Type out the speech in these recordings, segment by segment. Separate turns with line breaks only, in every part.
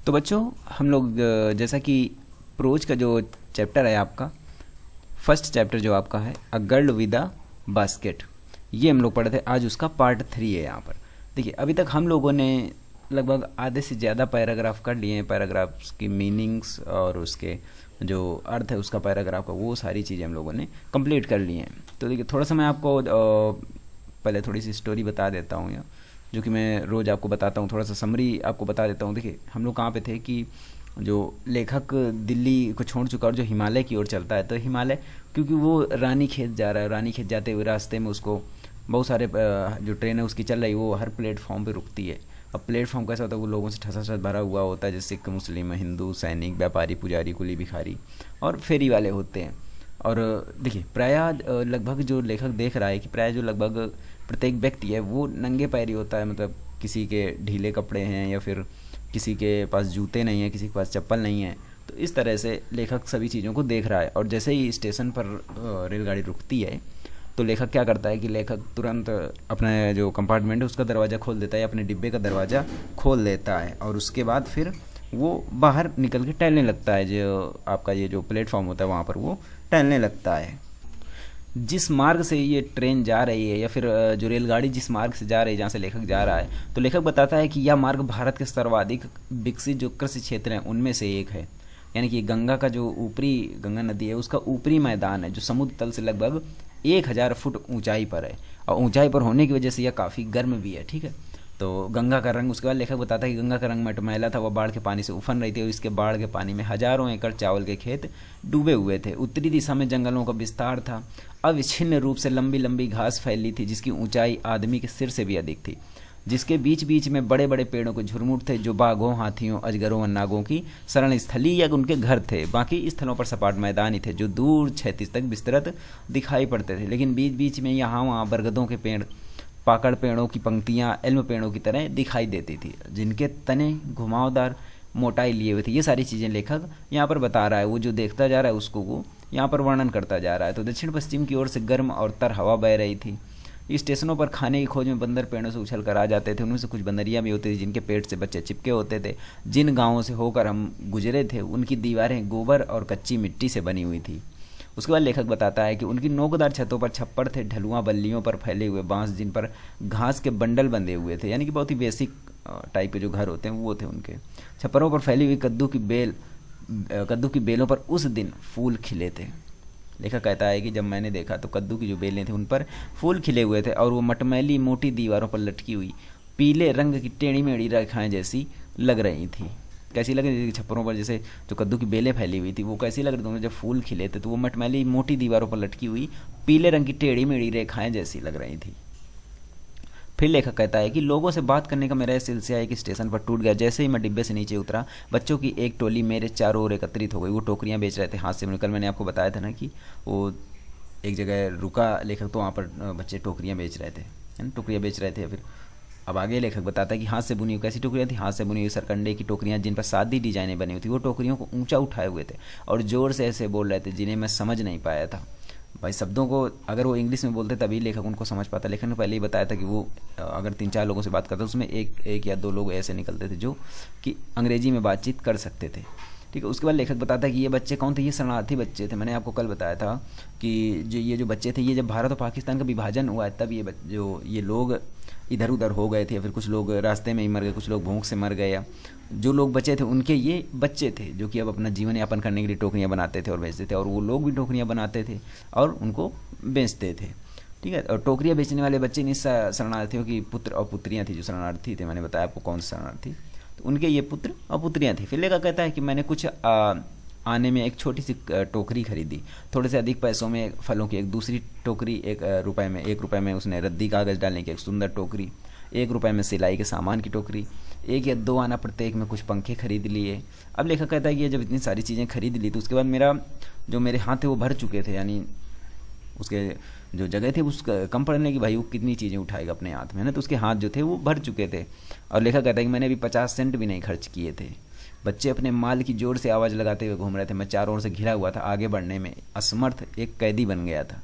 तो बच्चों हम लोग जैसा कि प्रोज का जो चैप्टर है आपका फर्स्ट चैप्टर जो आपका है a girl with a basket, ये हम लोग पढ़े थे। आज उसका पार्ट 3 है यहाँ पर। देखिए अभी तक हम लोगों ने लगभग आधे से ज़्यादा पैराग्राफ कर लिए हैं। पैराग्राफ्स की मीनिंग्स और उसके जो अर्थ है उसका पैराग्राफ का, वो सारी चीज़ें हम लोगों ने कंप्लीट कर ली हैं। तो देखिए थोड़ा सा मैं आपको पहले थोड़ी सी स्टोरी बता देता हूँ, या जो कि मैं रोज़ आपको बताता हूँ। थोड़ा सा समरी आपको बता देता हूँ। देखिए हम लोग कहाँ पे थे कि जो लेखक दिल्ली को छोड़ चुका और जो हिमालय की ओर चलता है, तो हिमालय क्योंकि वो रानी खेत जा रहा है, रानी खेत जाते हुए रास्ते में उसको बहुत सारे जो ट्रेन है उसकी चल रही है, वो हर प्लेटफॉर्म पे रुकती है। अब प्लेटफॉर्म कैसा होता है, वो लोगों से ठसाठस भरा हुआ होता है, जैसे सिख मुस्लिम हिंदू सैनिक व्यापारी पुजारी कुली भिखारी और फेरी वाले होते हैं। और देखिए प्रायः लगभग जो लेखक देख रहा है कि प्रायः जो लगभग प्रत्येक व्यक्ति है वो नंगे पैरी होता है। मतलब किसी के ढीले कपड़े हैं या फिर किसी के पास जूते नहीं है, किसी के पास चप्पल नहीं है। तो इस तरह से लेखक सभी चीज़ों को देख रहा है। और जैसे ही स्टेशन पर रेलगाड़ी रुकती है तो लेखक क्या करता है कि लेखक तुरंत अपना जो कंपार्टमेंट है उसका दरवाज़ा खोल देता है, अपने डिब्बे का दरवाज़ा खोल देता है और उसके बाद फिर वो बाहर निकल के टहलने लगता है। जो आपका ये जो प्लेटफॉर्म होता है वहाँ पर वो टहलने लगता है। जिस मार्ग से ये ट्रेन जा रही है या फिर जो रेलगाड़ी जिस मार्ग से जा रही है जहाँ से लेखक जा रहा है, तो लेखक बताता है कि यह मार्ग भारत के सर्वाधिक विकसित जो कृषि क्षेत्र हैं उनमें से एक है। यानी कि गंगा का जो ऊपरी गंगा नदी है उसका ऊपरी मैदान है जो समुद्र तल से लगभग 1000 फुट ऊंचाई पर है। और ऊंचाई पर होने की वजह से यह काफ़ी गर्म भी है। ठीक है, तो गंगा का रंग, उसके बाद लेखक बताता है कि गंगा का रंग मटमैला था, वह बाढ़ के पानी से उफन रही थी और इसके बाढ़ के पानी में हजारों एकड़ चावल के खेत डूबे हुए थे। उत्तरी दिशा में जंगलों का विस्तार था। अविच्छिन्न रूप से लंबी लंबी घास फैली थी जिसकी ऊंचाई आदमी के सिर से भी अधिक थी, जिसके बीच बीच में बड़े बड़े पेड़ों के झुरमुट थे जो बाघों हाथियों अजगरों और नागों की शरण स्थली या उनके घर थे। बाकी स्थलों पर सपाट मैदान ही थे जो दूर क्षैतिज तक विस्तृत दिखाई पड़ते थे, लेकिन बीच बीच में यहाँ वहाँ बरगदों के पेड़, पाकड़ पेड़ों की पंक्तियाँ एल्म पेड़ों की तरह दिखाई देती थी जिनके तने घुमावदार मोटाई लिए हुए थे। ये सारी चीज़ें लेखक यहाँ पर बता रहा है। वो जो देखता जा रहा है उसको वो यहाँ पर वर्णन करता जा रहा है। तो दक्षिण पश्चिम की ओर से गर्म और तर हवा बह रही थी। स्टेशनों पर खाने की खोज में बंदर पेड़ों से उछल कर आ जाते थे। उनमें से कुछ बंदरियाँ भी होती थी जिनके पेट से बच्चे चिपके होते थे। जिन गाँवों से होकर हम गुजरे थे उनकी दीवारें गोबर और कच्ची मिट्टी से बनी हुई थी। उसके बाद लेखक बताता है कि उनकी नोकदार छतों पर छप्पर थे, ढलुआ बल्लियों पर फैले हुए बांस जिन पर घास के बंडल बंधे हुए थे, यानी कि बहुत ही बेसिक टाइप के जो घर होते हैं वो थे उनके। छप्परों पर फैली हुई कद्दू की बेलों पर उस दिन फूल खिले थे। लेखक कहता है कि जब मैंने देखा तो कद्दू की जो बेलें थी उन पर फूल खिले हुए थे और वो मटमैली मोटी दीवारों पर लटकी हुई पीले रंग की टेढ़ी मेढ़ी रेखाएं जैसी लग रही थी। कैसी लग रही थी? छप्परों पर जैसे जो कद्दू की बेलें फैली हुई थी वो कैसी लग रही थी उन्हें जब फूल खिले थे, तो वो मटमैली मोटी दीवारों पर लटकी हुई पीले रंग की टेढ़ी मेढ़ी रेखाएं जैसी लग रही थी। फिर लेखक कहता है कि लोगों से बात करने का मेरा यह सिलसिला एक स्टेशन पर टूट गया। जैसे ही मैं डिब्बे से नीचे उतरा बच्चों की एक टोली मेरे चारों ओर एकत्रित हो गई। वो टोकरियां बेच रहे थे हाथ से मुड़कर। मैंने आपको बताया था ना कि वो एक जगह रुका लेखक, तो वहाँ पर बच्चे टोकरियां बेच रहे थे, है ना, टोकरियां बेच रहे थे। फिर अब आगे लेखक बताता है कि हाथ से बुनी हुई कैसी टोकरियाँ थी, हाथ से बुनी हुई सरकंडे की टोकरियाँ जिन पर सादी डिजाइनें बनी हुई थी। वो टोकरियों को ऊंचा उठाए हुए थे और ज़ोर से ऐसे बोल रहे थे जिन्हें मैं समझ नहीं पाया था। भाई शब्दों को अगर वो इंग्लिश में बोलते तभी लेखक उनको समझ पाता। लेखक ने पहले ही बताया था कि वो अगर 3-4 लोगों से बात करता उसमें एक या 2 लोग ऐसे निकलते थे जो कि अंग्रेजी में बातचीत कर सकते थे। ठीक है, उसके बाद लेखक बताता है कि ये बच्चे कौन थे? ये शरणार्थी बच्चे थे। मैंने आपको कल बताया था कि जो बच्चे थे, ये जब भारत और पाकिस्तान का विभाजन हुआ है तब ये लोग इधर उधर हो गए थे, या फिर कुछ लोग रास्ते में ही मर गए, कुछ लोग भूख से मर गए, या जो लोग बचे थे उनके ये बच्चे थे जो कि अब अपना जीवन यापन करने के लिए टोकरियाँ बनाते थे और बेचते थे। और वो लोग भी टोकरियाँ बनाते थे और उनको बेचते थे। ठीक है, और टोकरियाँ बेचने वाले बच्चे इन शरणार्थियों की पुत्र और पुत्रियाँ थी। जो शरणार्थी थे मैंने बताया आपको कौन से शरणार्थी, तो उनके ये पुत्र और पुत्रियाँ थी। फिर लेखक कहता है कि मैंने कुछ आने में एक छोटी सी टोकरी खरीदी। थोड़े से अधिक पैसों में फलों की एक दूसरी टोकरी, 1 रुपये में उसने रद्दी कागज़ डालने की एक सुंदर टोकरी, 1 रुपये में सिलाई के सामान की टोकरी, 1 या 2 आना प्रत्येक में कुछ पंखे खरीद लिए। अब लेखक कहता है कि जब इतनी सारी चीज़ें खरीद ली तो उसके बाद मेरे हाथ थे वो भर चुके थे। यानी उसके जो जगह थे उस कम पड़ने की, भाई वो कितनी चीज़ें उठाएगा अपने हाथ में, है ना। तो उसके हाथ जो थे वो भर चुके थे। और लेखक कहता है कि मैंने अभी 50 सेंट भी नहीं खर्च किए थे। बच्चे अपने माल की जोर से आवाज़ लगाते हुए घूम रहे थे। मैं चारों ओर से घिरा हुआ था, आगे बढ़ने में असमर्थ एक कैदी बन गया था।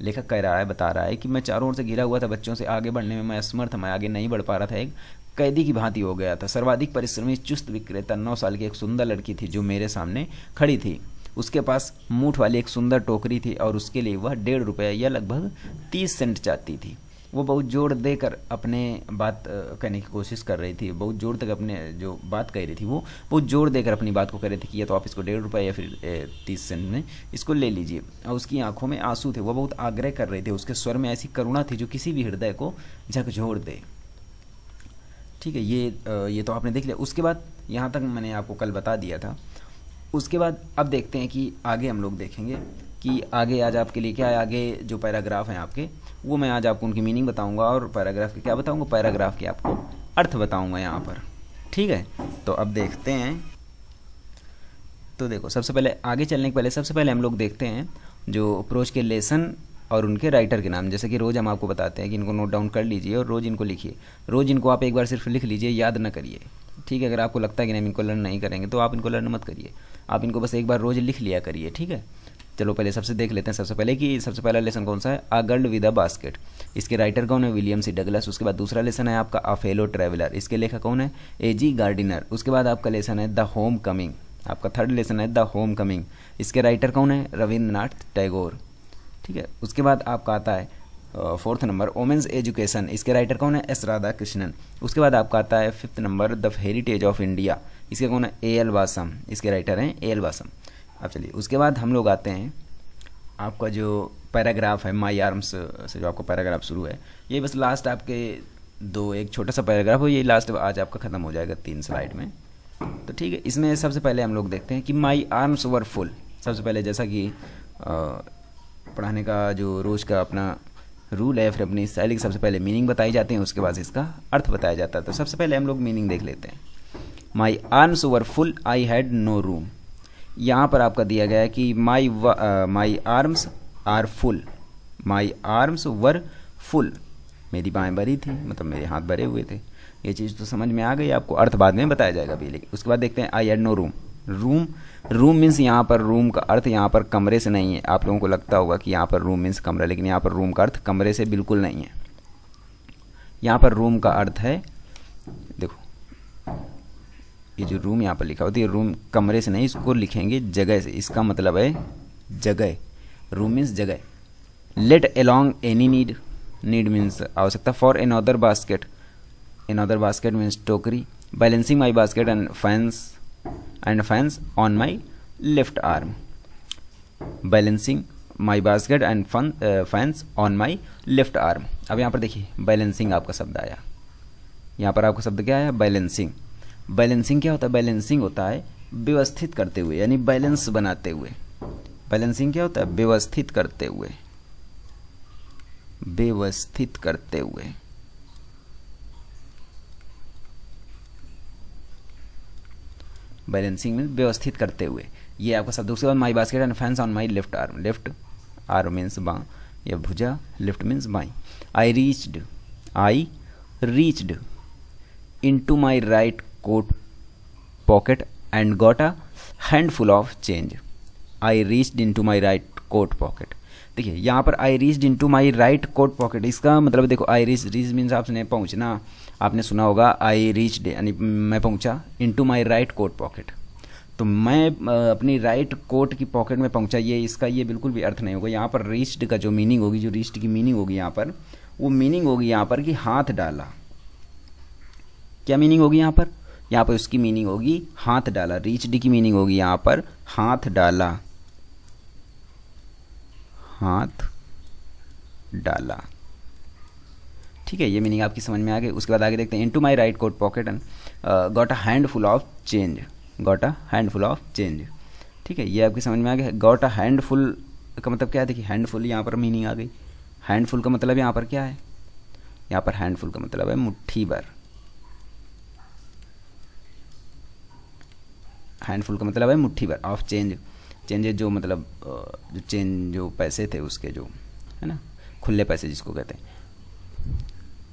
लेखक बता रहा है कि मैं चारों ओर से घिरा हुआ था, बच्चों से आगे बढ़ने में मैं असमर्थ, मैं आगे नहीं बढ़ पा रहा था, एक कैदी की भांति हो गया था। सर्वाधिक परिश्रमी चुस्त विक्रेता 9 साल की एक सुंदर लड़की थी जो मेरे सामने खड़ी थी। उसके पास मूठ वाली एक सुंदर टोकरी थी और उसके लिए वह 1.5 रुपये या लगभग 30 सेंट चाहती थी। वो बहुत जोर देकर अपने बात कहने की कोशिश कर रही थी, बहुत जोर तक अपने जो बात कह रही थी वो बहुत जोर देकर अपनी बात को कह रही थी कि या तो आप इसको 1.5 रुपये या फिर 30 सेंट में इसको ले लीजिए। और उसकी आंखों में आंसू थे, वो बहुत आग्रह कर रही थी, उसके स्वर में ऐसी करुणा थी जो किसी भी हृदय को झकझोर दे। ठीक है, ये तो आपने देख लिया। उसके बाद यहाँ तक मैंने आपको कल बता दिया था। उसके बाद अब देखते हैं कि आगे हम लोग देखेंगे कि आगे आज आपके लिए क्या है। आगे जो पैराग्राफ हैं आपके वो मैं आज आपको उनकी मीनिंग बताऊंगा और पैराग्राफ के क्या बताऊंगा, पैराग्राफ के आपको अर्थ बताऊंगा यहाँ पर। ठीक है, तो अब देखते हैं। तो देखो, सबसे पहले आगे चलने के पहले सबसे पहले हम लोग देखते हैं जो प्रोज के लेसन और उनके राइटर के नाम। जैसे कि रोज़ हम आपको बताते हैं कि इनको नोट डाउन कर लीजिए और रोज़ इनको लिखिए। रोज़ इनको आप एक बार सिर्फ लिख लीजिए, याद ना करिए। ठीक है, अगर आपको लगता है कि नहीं इनको लर्न नहीं करेंगे तो आप इनको लर्न मत करिए, आप इनको बस एक बार रोज़ लिख लिया करिए। ठीक है, चलो पहले सबसे देख लेते हैं। सबसे पहले कि सबसे पहला लेसन कौन सा है, a girl with a basket. इसके राइटर कौन है, विलियम सी डगलस। उसके बाद दूसरा लेसन है आपका अ फेलो ट्रैवलर। इसके लेखक कौन है, ए.जी. गार्डिनर। उसके बाद आपका लेसन है द होम कमिंग। आपका थर्ड लेसन है द होम कमिंग। इसके राइटर कौन है, रविंद्रनाथ टैगोर। ठीक है, उसके बाद आपका आता है 4th नंबर वोमेंस एजुकेशन। इसके राइटर कौन है, एस राधा कृष्णन। उसके बाद आपका आता है 5th number the heritage of India. इसके कौन है, ए.एल. वासम। इसके राइटर हैं ए.एल. वासम। अब चलिए उसके बाद हम लोग आते हैं आपका जो पैराग्राफ है माई आर्म्स से जो आपका पैराग्राफ शुरू है। ये बस लास्ट आपके एक छोटा सा पैराग्राफ हो, ये लास्ट आज आपका ख़त्म हो जाएगा 3 स्लाइड में। तो ठीक है, इसमें सबसे पहले हम लोग देखते हैं कि माई आर्म्स वर फुल। सबसे पहले जैसा कि पढ़ाने का जो रोज़ का अपना रूल है, फिर अपनी स्टाइल की सबसे पहले मीनिंग बताई जाती है, उसके बाद इसका अर्थ बताया जाता है। तो सबसे पहले हम लोग मीनिंग देख लेते हैं। My arms were full, I had no room. यहाँ पर आपका दिया गया है कि my arms are full. My arms were full, मेरी बाहें भरी थी, मतलब मेरे हाथ भरे हुए थे। ये चीज़ तो समझ में आ गई आपको, अर्थ बाद में बताया जाएगा अभी। लेकिन उसके बाद देखते हैं I had no room. Room means यहाँ पर रूम का अर्थ यहाँ पर कमरे से नहीं है। आप लोगों को लगता होगा कि यहाँ पर रूम मीन्स कमरा, लेकिन यहाँ पर रूम का अर्थ कमरे से बिल्कुल नहीं है। यहाँ पर रूम का अर्थ है, देखो ये जो रूम यहाँ पर लिखा होता है, रूम कमरे से नहीं, इसको लिखेंगे जगह से। इसका मतलब है जगह, रूम मीन्स जगह। Let along any need, need means आवश्यकता। For another basket, another basket means टोकरी। Balancing my basket and fans on my left arm. Balancing my basket and fans on my left arm. अब यहाँ पर देखिए balancing आपका शब्द आया, यहाँ पर आपका शब्द क्या आया, बैलेंसिंग। बैलेंसिंग क्या होता है, बैलेंसिंग होता है व्यवस्थित करते हुए, यानी बैलेंस बनाते हुए। बैलेंसिंग क्या होता है, व्यवस्थित करते हुए, व्यवस्थित करते हुए। बैलेंसिंग में व्यवस्थित करते हुए, ये आपका शब्द। उसके बाद my basket and fans on my left arm. Left arm means बाँ या भुजा, लेफ्ट मीन्स बाई। I reached into my right coat pocket and got a handful of change. I reached into my right coat pocket. देखिए यहाँ पर I reached into my right coat pocket, इसका मतलब देखो I reached मीन्स आपने पहुँचना, आपने सुना होगा I reached यानी मैं पहुँचा, into my right coat pocket, तो मैं अपनी राइट कोट की पॉकेट में पहुँचा। ये इसका ये बिल्कुल भी अर्थ नहीं होगा। यहाँ पर रीच्ड का जो मीनिंग होगी, जो रीच्ड की मीनिंग होगी यहाँ पर, वो मीनिंग होगी यहाँ पर कि हाथ डाला। क्या मीनिंग होगी यहाँ पर, यहाँ पर उसकी मीनिंग होगी हाथ डाला। रीच्ड की मीनिंग होगी यहाँ पर हाथ डाला, हाथ डाला। ठीक है, ये मीनिंग आपकी समझ में आ गई। उसके बाद आगे देखते हैं, into my right coat pocket and got a handful of change. Got a handful of change. ठीक है, ये आपकी समझ में आ गया। गॉट अ हैंडफुल का मतलब क्या है, देखिए हैंडफुल यहाँ पर मीनिंग आ गई। हैंडफुल का मतलब यहाँ पर क्या है, यहाँ पर हैंडफुल का मतलब है मुट्ठी भर। हैंडफुल का मतलब है मुट्ठी भर ऑफ चेंज। चेंज जो मतलब जो चेंज जो पैसे थे उसके, जो है ना खुले पैसे जिसको कहते हैं।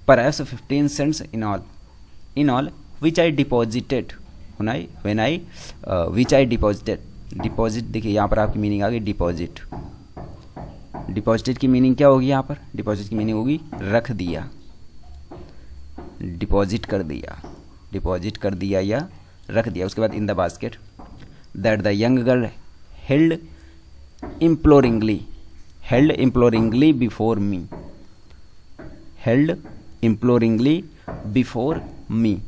Perhaps 15 cents in all which I deposited when I which I deposited. Deposit देखिए यहाँ पर आपकी मीनिंग आ गई डिपॉजिट। डिपॉजिटेड की मीनिंग क्या होगी यहाँ पर, डिपॉजिट की मीनिंग होगी रख दिया। डिपॉजिट कर दिया, डिपॉजिट कर दिया या रख दिया। उसके बाद in the basket that the young girl held imploringly, held imploringly before me, held imploringly before me.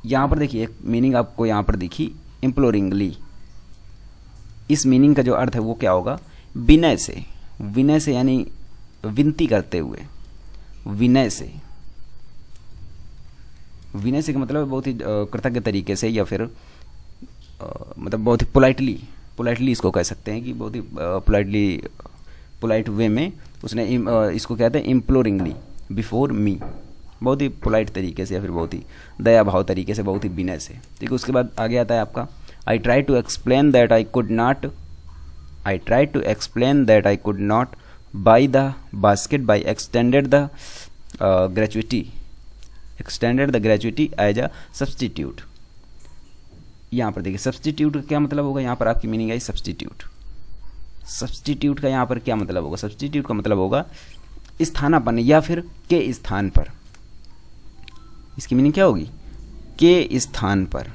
यहाँ पर देखिए एक मीनिंग आपको यहाँ पर दिखी, इम्प्लोरिंगली। इस मीनिंग का जो अर्थ है वो क्या होगा, विनय से, विनय से यानी विनती करते हुए, विनय से। विनय से का मतलब बहुत ही कृतज्ञ तरीके से, या फिर मतलब बहुत ही पोलाइटली, पोलाइटली इसको कह सकते हैं कि बहुत ही पोलाइटली, पोलाइट वे में उसने इसको कहते हैं इम्प्लोरिंगली बिफोर मी, बहुत ही पोलाइट तरीके से या फिर बहुत ही दया भाव तरीके से, बहुत ही विनय से। ठीक है, उसके बाद आगे आता है आपका I try to explain that I could not, I try to explain that I could not buy the basket by extended the gratuity, extended the gratuity as a substitute. यहाँ पर देखिए सब्सटीट्यूट का क्या मतलब होगा, यहाँ पर आपकी मीनिंग आई सब्सटीट्यूट। सब्सटीट्यूट का यहाँ पर क्या मतलब होगा, सब्सटीट्यूट का मतलब होगा स्थानापन्न या फिर के स्थान पर। इसकी मीनिंग क्या होगी, के स्थान पर,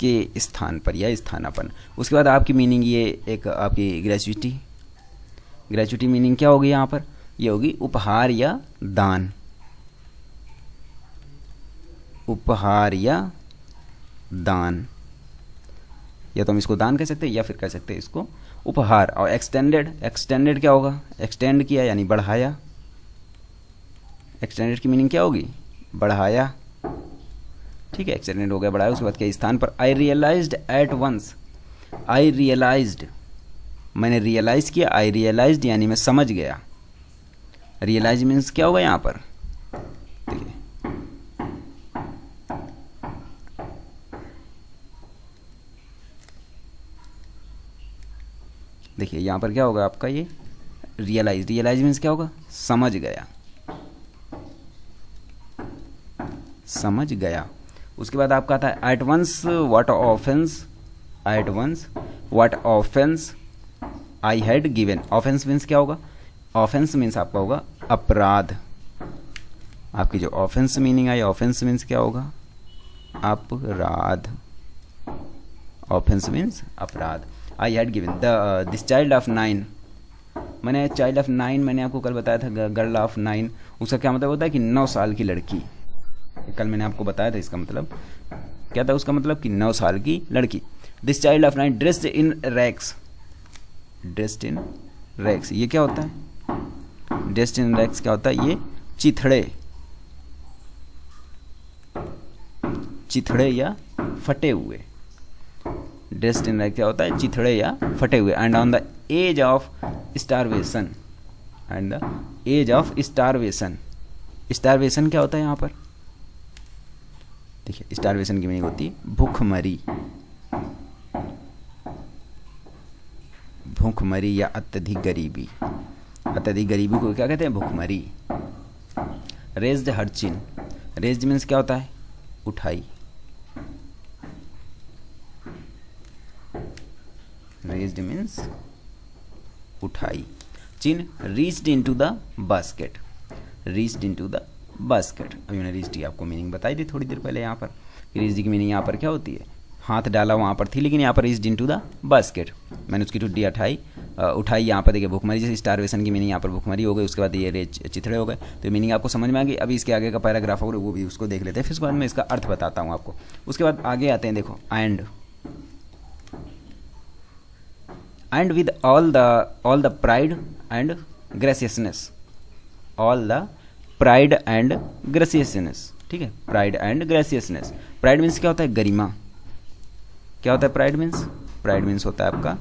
के स्थान पर या स्थानापन्न। उसके बाद आपकी मीनिंग ये एक आपकी ग्रेचुइटी, ग्रेचुइटी मीनिंग क्या होगी यहाँ पर, ये होगी उपहार या दान, उपहार या दान, या तो हम इसको दान कह सकते हैं या फिर कह सकते हैं इसको उपहार। और एक्सटेंडेड, एक्सटेंडेड क्या होगा, एक्सटेंड किया यानी बढ़ाया, एक्सटेंडेड की मीनिंग क्या होगी, बढ़ाया। ठीक है, एक्सटेंडेड हो गया, बढ़ाया। उसके बाद के स्थान पर I realised at once, I realised मैंने रियलाइज किया, आई रियलाइज्ड यानी मैं समझ गया। रियलाइज मीन्स क्या होगा यहाँ पर, देखिए देखिए यहाँ पर क्या होगा आपका ये रियलाइज, रियलाइज मीन्स क्या होगा, समझ गया, समझ गया। उसके बाद आपका आता है at once what offence, at once what offence I had given. Offence means क्या होगा, ऑफेंस मीन्स आपका होगा अपराध। आपकी जो ऑफेंस मीनिंग आई, ऑफेंस मीन्स क्या होगा, अपराध, ऑफेंस मीन्स अपराध। I had given the this child of 9, मैंने चाइल्ड ऑफ 9 मैंने आपको कल बताया था, गर्ल ऑफ 9, उसका क्या मतलब होता है कि 9 साल की लड़की। कल मैंने आपको बताया था, इसका मतलब क्या था, उसका मतलब कि 9 साल की लड़की। This child of 9 dressed in rags, dressed in rags, ये क्या होता है, ड्रेस्ड इन रैक्स क्या होता है, ये चिथड़े, चिथड़े या फटे हुए। ड्रेस्ड इन रैक्स क्या होता है, चिथड़े या फटे हुए। And on the edge of starvation, and the edge of starvation, starvation क्या होता है यहाँ पर, देखिए स्टारवेशन की मीनिंग होती है भूखमरी, भूखमरी या अत्यधिक गरीबी, अत्यधिक गरीबी को क्या कहते हैं, भूखमरी। Raised her chin, raised means क्या होता है, उठाई, रेज्ड मीन्स उठाई। Chin reached into the basket, reached into the basket. अभी मैंने रीच्ड की आपको मीनिंग बताई थी थोड़ी देर पहले यहाँ पर। रीच्ड की मीनिंग यहाँ पर क्या होती है, हाथ डाला वहाँ पर थी, लेकिन यहाँ पर रीच्ड इनटू द बास्केट, मैंने उसकी टुड्डी उठाई। यहाँ पर देखिए भूखमरी, जैसे स्टारवेशन की मीनिंग यहाँ पर भूखमरी हो गई। उसके बाद ये रेज चिथड़े हो गए, तो मीनिंग आपको समझ में आ गई। अभी इसके आगे का पैराग्राफ होगा वो भी उसको देख लेते हैं, फिर उसके बाद मैं इसका अर्थ बताता हूँ आपको। उसके बाद आगे आते हैं, देखो and with all the pride and graciousness, all the pride and graciousness. ठीक है, pride and graciousness. Pride means क्या होता है, गरिमा। क्या होता है प्राइड मीन्स, प्राइड मीन्स होता है आपका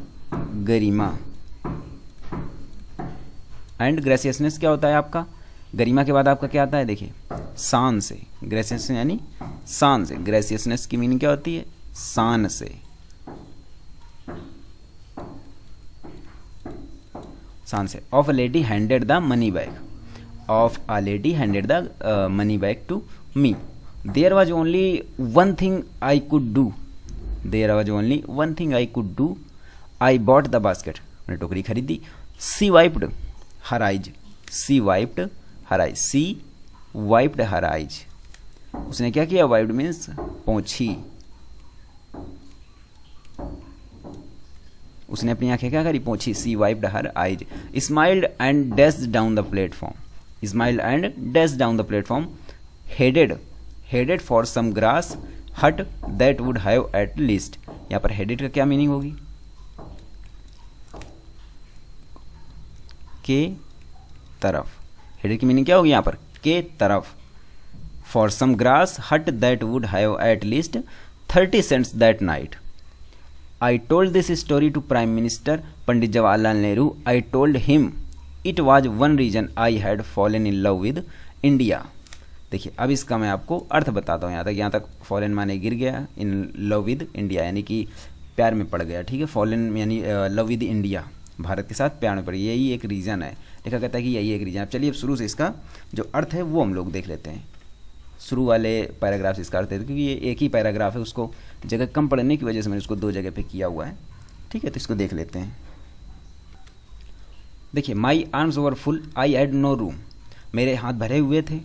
गरिमा। एंड ग्रेसियसनेस क्या होता है आपका, गरिमा के बाद आपका क्या आता है, देखिए शान से। ग्रेसियसनेस यानी शान से, ग्रेसियसनेस की मीनिंग क्या होती है, शान से, शान से। Of a lady handed the money bag, of a lady handed the money bag to me. There was only one thing I could do. There was only one thing I could do. I bought the basket. मैंने टोकरी खरीदी। She wiped her eyes. She wiped her eyes, she wiped her eyes, उसने क्या किया, wiped means पोंछी, उसने अपनी आंखें क्या करी, पोंछी, she wiped her eyes, smiled and dashed down the platform, smiled and dashed down the platform, headed for some grass hut that would have at least, यहाँ पर हेडेड का क्या मीनिंग होगी, के तरफ, हेडेड की मीनिंग क्या होगी यहाँ पर, के तरफ, for some grass hut that would have at least 30 cents that night, I told this story to prime minister Pandit Jawaharlal Nehru, I told him it was one reason I had fallen in love with India. देखिए अब इसका मैं आपको अर्थ बताता हूँ, यहाँ तक fallen माने गिर गया, इन लव विद इंडिया यानी कि प्यार में पड़ गया, ठीक है, फॉलन यानी लव विद इंडिया, भारत के साथ प्यार में पड़ गया, यही एक रीज़न है, लिखा कहता है कि यही एक रीज़न। अब चलिए अब शुरू से इसका जो अर्थ है वो हम लोग देख लेते हैं, शुरू वाले पैराग्राफ से इसका अर्थ है, क्योंकि ये एक ही पैराग्राफ है, उसको जगह कम पढ़ने की वजह से मैंने उसको 2 जगह पे किया हुआ है, ठीक है, तो इसको देख लेते हैं। देखिए, my arms over full, I had no room, मेरे हाथ भरे हुए थे,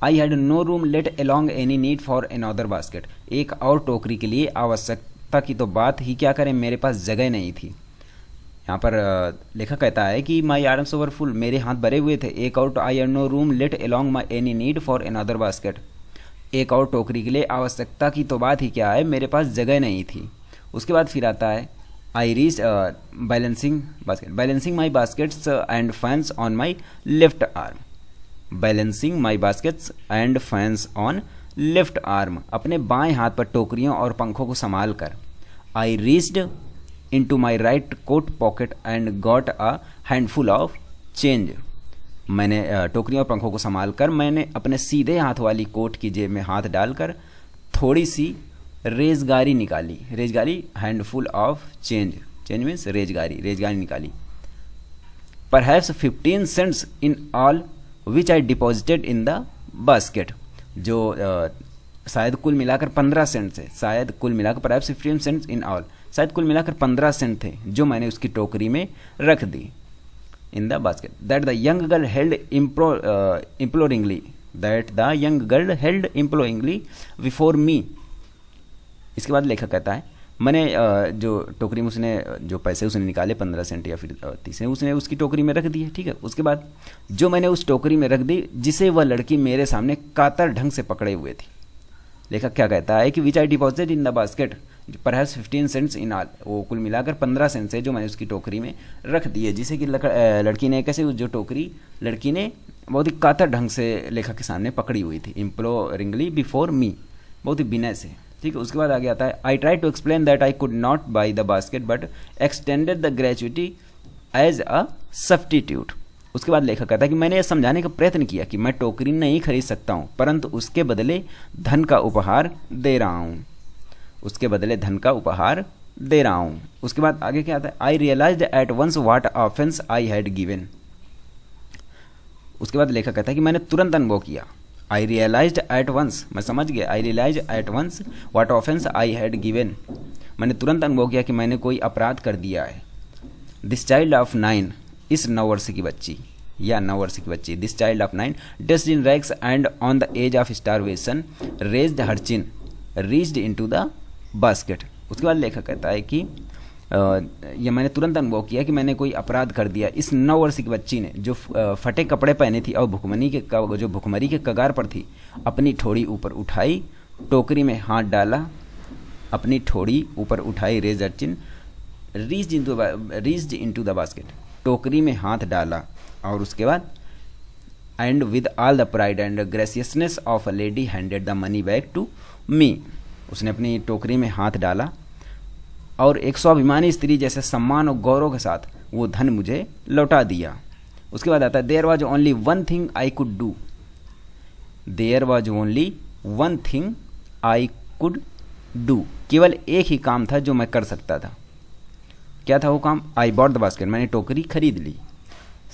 I had no room let along any need for another basket, एक और टोकरी के लिए आवश्यकता की तो बात ही क्या करें, मेरे पास जगह नहीं थी। यहाँ पर लेखक कहता है कि माई आर्म्स ओवर फुल, मेरे हाथ भरे हुए थे, एक और I had no room let along my any need for another basket, एक और टोकरी के लिए आवश्यकता की तो बात ही क्या है, मेरे पास जगह नहीं थी। उसके बाद फिर आता है I reach balancing my baskets and fans on my left arm, balancing my baskets and fans on left arm, अपने बाएं हाथ पर टोकरियों और पंखों को संभाल कर, I reached into my right coat pocket and got a handful of change, मैंने टोकरियों और पंखों को संभाल कर मैंने अपने सीधे हाथ वाली कोट की जेब में हाथ डालकर थोड़ी सी रेजगारी निकाली, रेजगारी handful of change, change means रेजगारी, रेजगारी निकाली, perhaps 15 cents in all which I deposited in the basket, जो शायद कुल मिलाकर 15 सेंट थे, शायद कुल मिलाकर परहैप्स 15 cents इन ऑल, शायद कुल मिलाकर 15 सेंट थे जो मैंने उसकी टोकरी में रख दी, in the basket, that the young girl held imploringly, that the young girl held imploringly before me. इसके बाद लेखक कहता है मैंने जो टोकरी में उसने जो पैसे उसने निकाले 15 सेंट या फिर 30 उसने उसकी टोकरी में रख दिए, ठीक है। उसके बाद जो मैंने उस टोकरी में रख दी जिसे वह लड़की मेरे सामने कातर ढंग से पकड़े हुए थी, लेखक क्या कहता है कि which I deposited in the basket perhaps 15 cents in all, वो कुल मिलाकर 15 सेंट है जो मैंने उसकी टोकरी में रख दी है, जिसे कि लड़की ने कैसे जो टोकरी लड़की ने बहुत ही कातर ढंग से लेखक के सामने पकड़ी हुई थी, इम्प्लोरिंगली बिफोर मी, बहुत ही विनय से, ठीक है। उसके बाद आगे आता है I try to explain that I could not buy the basket but extended the gratuity as a substitute. उसके बाद लेखक कहता है कि मैंने यह समझाने का प्रयत्न किया कि मैं टोकरी नहीं खरीद सकता हूँ, परंतु उसके बदले धन का उपहार दे रहा हूँ, उसके बदले धन का उपहार दे रहा हूँ। उसके बाद आगे क्या आता है I realised at once what offence I had given. उसके बाद लेखक कहता है कि मैंने तुरंत अनुभव किया, आई रियलाइज्ड एट वंस, मैं समझ गया, I realise at once what offence I had given, मैंने तुरंत अनुभव किया कि मैंने कोई अपराध कर दिया है। दिस चाइल्ड ऑफ 9, इस 9 वर्ष की बच्ची या 9 वर्ष की बच्ची, this child of 9 dressed in rags and on the edge of starvation raised her chin reached into the basket. उसके बाद लेखक कहता है कि यह मैंने तुरंत अनुभव किया कि मैंने कोई अपराध कर दिया। इस 9 वर्ष की बच्ची ने जो फटे कपड़े पहने थी और भुखमरी के कगार पर थी, अपनी ठोड़ी ऊपर उठाई, टोकरी में हाथ डाला, अपनी ठोड़ी ऊपर उठाई, raise her chin reached into the basket, टोकरी में हाथ डाला, और उसके बाद and with all the pride and graciousness of a lady handed the money back to me. उसने अपनी टोकरी में हाथ डाला और एक स्वाभिमानी स्त्री जैसे सम्मान और गौरव के साथ वो धन मुझे लौटा दिया। उसके बाद आता है there was only one thing I could do, there was only one thing I could do, केवल एक ही काम था जो मैं कर सकता था। क्या था वो काम? आई बॉट द बास्केट, मैंने टोकरी खरीद ली।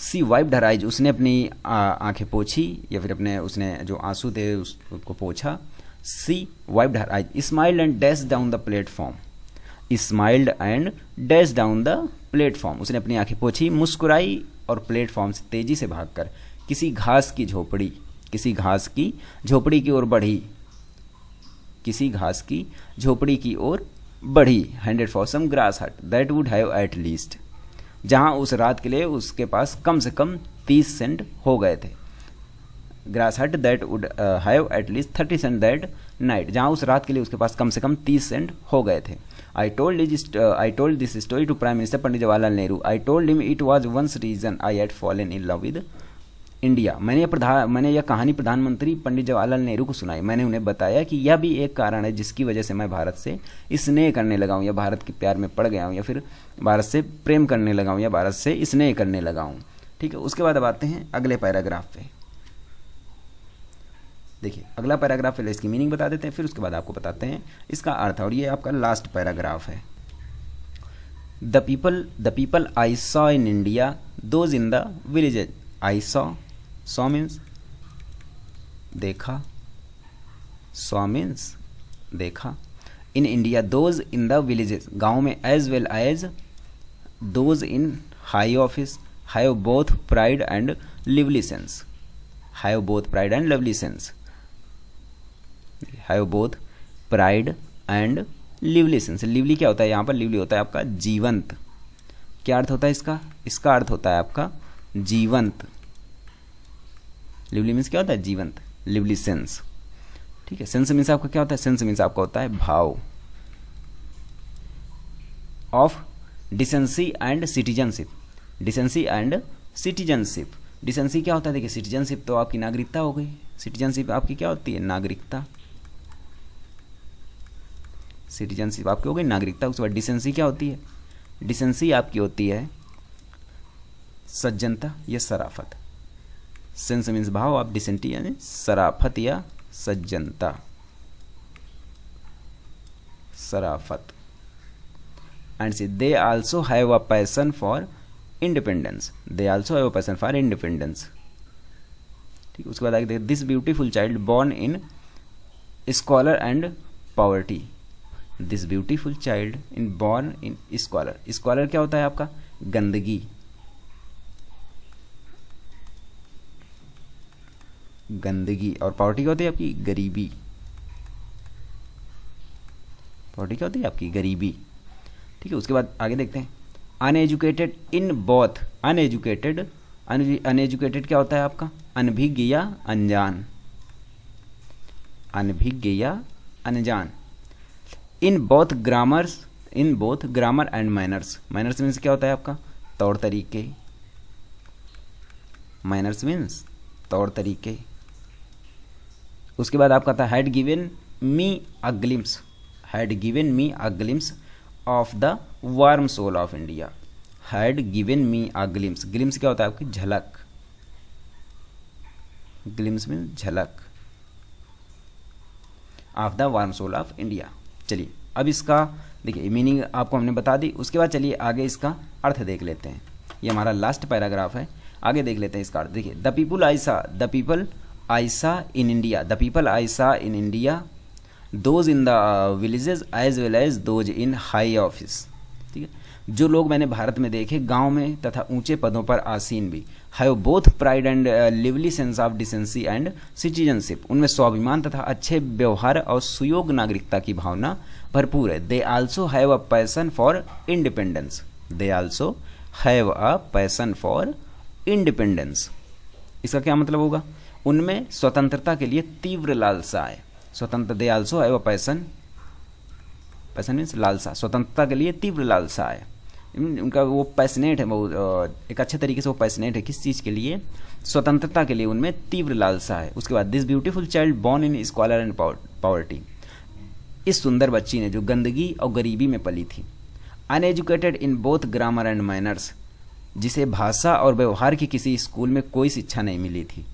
सी वाइप्ड हर आइज, उसने अपनी आंखें पोछी या फिर अपने उसने जो आंसू थे उसको पोछा। She wiped her eyes, smiled and dash down the platform, smiled and dash down the platform, उसने अपनी आंखें पोछी, मुस्कुराई और प्लेटफॉर्म से तेजी से भागकर किसी घास की झोपड़ी, किसी घास की झोपड़ी की ओर बढ़ी, किसी घास की झोपड़ी की ओर बढ़ी, headed for some grass hut that would have at least, जहां उस रात के लिए उसके पास कम से कम 30 सेंट हो गए थे। Grass hut that would have at least 30 cent that night, जहां उस रात के लिए उसके पास कम से कम 30 सेंट हो गए थे। I told this story to prime minister Pandit Jawaharlal Nehru. I told him it was once reason I had fallen in love with India. मैंने यह कहानी प्रधानमंत्री पंडित जवाहरलाल नेहरू को सुनाई। मैंने उन्हें बताया कि यह भी एक कारण है जिसकी वजह से मैं भारत से स्नेह करने लगा हूँ, या भारत के प्यार में पड़ गया हूँ, या फिर भारत से प्रेम करने लगा हूँ, या भारत से स्नेह करने लगा हूँ। ठीक है, उसके बाद अब आते हैं अगले पैराग्राफ पे। देखिए अगला पैराग्राफ पहले इसकी मीनिंग बता देते हैं, फिर उसके बाद आपको बताते हैं इसका अर्थ, और ये आपका लास्ट पैराग्राफ है। The people I saw in India, those in the villages. I saw means देखा, सॉ मीन्स देखा, in India those in the villages, गाँव में, as well as those in high office, have both pride and lively sense, have both pride and lovely sense, have both pride and lively sense. Lively क्या होता है यहाँ पर? Lively होता है आपका जीवंत। क्या अर्थ होता है इसका? इसका अर्थ होता है आपका जीवंत। लिवली मीन्स क्या होता है? जीवंत। लिवली सेंस, ठीक है। सेंस मीन्स आपका क्या होता है? सेंस मीन्स आपका होता है भाव। Of decency and citizenship, decency and citizenship. Decency क्या होता है? देखिए सिटीजनशिप तो आपकी नागरिकता हो गई, सिटीजनशिप आपकी क्या होती है? नागरिकता। सिटीजनशिप आपकी हो गई नागरिकता। उसके बाद डिसेंसी क्या होती है? डिसेंसी आपकी होती है सज्जनता या शराफत। सेंस मीन्स भाव, ऑफ डिसेंटी यानी शराफत या सज्जनता, शराफत। And see they also have a passion for independence, they also have a passion for independence. ठीक, उसके बाद आगे देखिए, this beautiful child born in scholar and poverty, this beautiful child in born in scholar. Scholar क्या होता है आपका? गंदगी, गंदगी। और पॉवर्टी क्या होती है आपकी? गरीबी। पॉवर्टी क्या होती है आपकी? गरीबी। ठीक है, उसके बाद आगे देखते हैं, uneducated in both, uneducated, uneducated क्या होता है आपका? अनभिज्ञ या अनजान, अनभिज्ञ या अनजान। In both grammars, in both grammar and manners, manners means क्या होता है आपका? तौर तरीके, मैनर्स मीन्स तौर तरीके। उसके बाद आपका था had given me a glimpse, had given me a glimpse of the warm soul of India, had given me a glimpse. Glimpse क्या होता है आपकी? झलक, ग्लिम्स मीन्स झलक, of the warm soul of India. चलिए अब इसका देखिए मीनिंग आपको हमने बता दी। उसके बाद चलिए आगे इसका अर्थ देख लेते हैं। ये हमारा लास्ट पैराग्राफ है, आगे देख लेते हैं इसका अर्थ। देखिए द पीपल आई सा, the people I saw in India, the people I saw in India, those in the villages as well as those in high office. ठीक है, जो लोग मैंने भारत में देखे गांव में तथा ऊंचे पदों पर आसीन भी, have both pride and lively sense of decency and citizenship, उनमें स्वाभिमान तथा अच्छे व्यवहार और सुयोग नागरिकता की भावना भरपूर है। दे also have a passion for independence, they also have a passion for independence. इसका क्या मतलब होगा? उनमें स्वतंत्रता के लिए तीव्र लालसा है। स्वतंत्र, दे also have a passion, passion means लालसा, स्वतंत्रता के लिए तीव्र लालसा है। उनका वो पैशनेट है, वो एक अच्छे तरीके से वो पैशनेट है किस चीज़ के लिए? स्वतंत्रता के लिए उनमें तीव्र लालसा है। उसके बाद this beautiful child born in squalor and poverty, इस सुंदर बच्ची ने जो गंदगी और गरीबी में पली थी। Uneducated in both grammar and manners, जिसे भाषा और व्यवहार की किसी स्कूल में कोई शिक्षा नहीं मिली थी,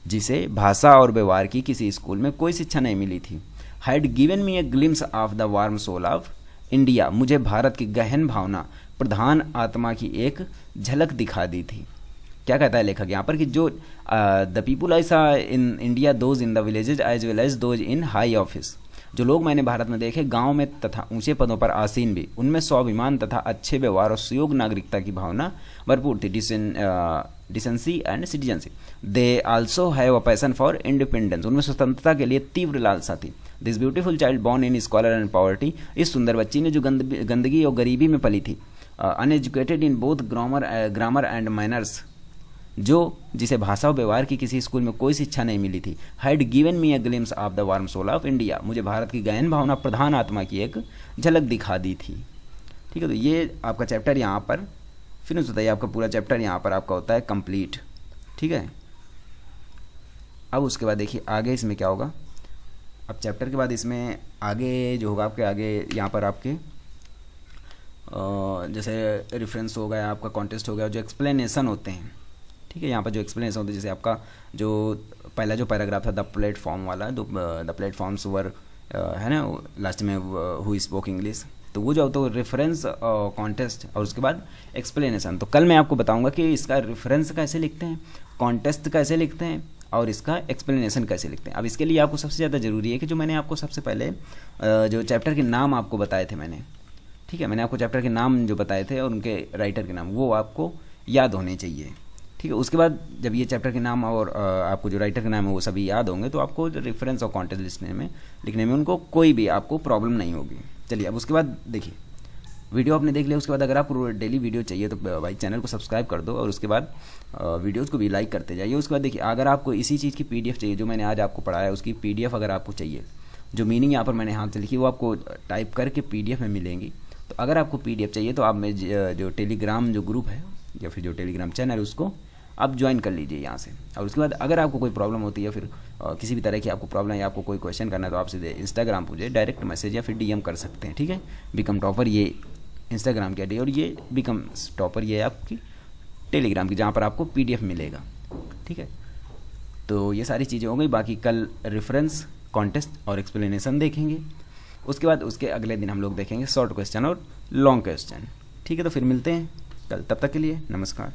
जिसे भाषा और व्यवहार की किसी स्कूल में कोई शिक्षा नहीं मिली थी। Had given me a glimpse of the warm soul of India, मुझे भारत की गहन भावना, प्रधान आत्मा की एक झलक दिखा दी थी। क्या कहता है लेखक यहाँ पर कि जो the people I saw in India those in the villages as well as those in high office, जो लोग मैंने भारत में देखे गांव में तथा ऊंचे पदों पर आसीन भी, उनमें स्वाभिमान तथा अच्छे व्यवहार और सुयोग नागरिकता की भावना भरपूर थी। Decency and citizenship. They also have a passion for independence, उनमें स्वतंत्रता के लिए तीव्र लालसा थी। This beautiful child born in scholar and poverty, इस सुंदर बच्ची ने जो गंदगी और गरीबी में पली थी, uneducated in both grammar and manners, जो जिसे भाषा और व्यवहार की किसी स्कूल में कोई शिक्षा नहीं मिली थी, had given me a glimpse of the warm soul of India, मुझे भारत की गहन भावना प्रधान आत्मा की एक झलक दिखा दी थी। ठीक है, तो ये आपका चैप्टर यहाँ पर फिनिश होता है, आपका पूरा चैप्टर यहाँ पर आपका होता है कंप्लीट। ठीक है, अब उसके बाद देखिए आगे इसमें क्या होगा। अब चैप्टर के बाद इसमें आगे जो होगा आपके आगे यहाँ पर आपके जैसे रेफरेंस हो गया, आपका कॉन्टेस्ट हो गया, जो एक्सप्लेनेशन होते हैं। ठीक है, यहाँ पर जो एक्सप्लेनेशन होते हैं, जैसे आपका जो पहला जो पैराग्राफ था द प्लेटफॉर्म वाला, द प्लेटफॉर्म्स वर है ना, लास्ट में हु स्पोक इंग्लिश, तो वो जो तो रेफरेंस कॉन्टेस्ट और उसके बाद एक्सप्लेनेशन। तो कल मैं आपको बताऊंगा कि इसका रेफरेंस कैसे लिखते हैं, कॉन्टेस्ट कैसे लिखते हैं और इसका एक्सप्लेनेशन कैसे लिखते हैं। अब इसके लिए आपको सबसे ज़्यादा ज़रूरी है कि जो मैंने आपको सबसे पहले जो चैप्टर के नाम आपको बताए थे मैंने, ठीक है, मैंने आपको चैप्टर के नाम जो बताए थे और उनके राइटर के नाम, वो आपको याद होने चाहिए। ठीक है, उसके बाद जब ये चैप्टर के नाम और आपको जो राइटर के नाम है वो सभी याद होंगे, तो आपको रेफरेंस और कॉन्टेस्ट लिखने में उनको कोई भी आपको प्रॉब्लम नहीं होगी। चलिए, अब उसके बाद देखिए, वीडियो आपने देख लिया, उसके बाद अगर आपको डेली वीडियो चाहिए तो भाई चैनल को सब्सक्राइब कर दो और उसके बाद वीडियोज़ को भी लाइक करते जाइए। उसके बाद देखिए, अगर आपको इसी चीज़ की PDF चाहिए जो मैंने आज आपको पढ़ाया, उसकी PDF अगर आपको चाहिए, जो मीनिंग यहाँ पर मैंने हाथ से लिखी वो आपको टाइप करके PDF में मिलेंगी। तो अगर आपको PDF चाहिए तो आप मेरे जो टेलीग्राम जो ग्रुप है या फिर जो टेलीग्राम चैनल है उसको आप ज्वाइन कर लीजिए यहाँ से। और उसके बाद अगर आपको कोई प्रॉब्लम होती है या फिर किसी भी तरह की आपको प्रॉब्लम है या आपको कोई क्वेश्चन करना है तो आप सीधे इंस्टाग्राम पर मुझे डायरेक्ट मैसेज या फिर DM कर सकते हैं। ठीक है, बिकम टॉपर ये इंस्टाग्राम की आईडी और ये बिकम टॉपर ये है आपकी टेलीग्राम की, जहाँ पर आपको PDF मिलेगा। ठीक है, तो ये सारी चीज़ें हो गई। बाकी कल रेफरेंस, कॉन्टेस्ट और एक्सप्लेनेशन देखेंगे। उसके बाद उसके अगले दिन हम लोग देखेंगे शॉर्ट क्वेश्चन और लॉन्ग क्वेश्चन। ठीक है, तो फिर मिलते हैं कल, तब तक के लिए नमस्कार।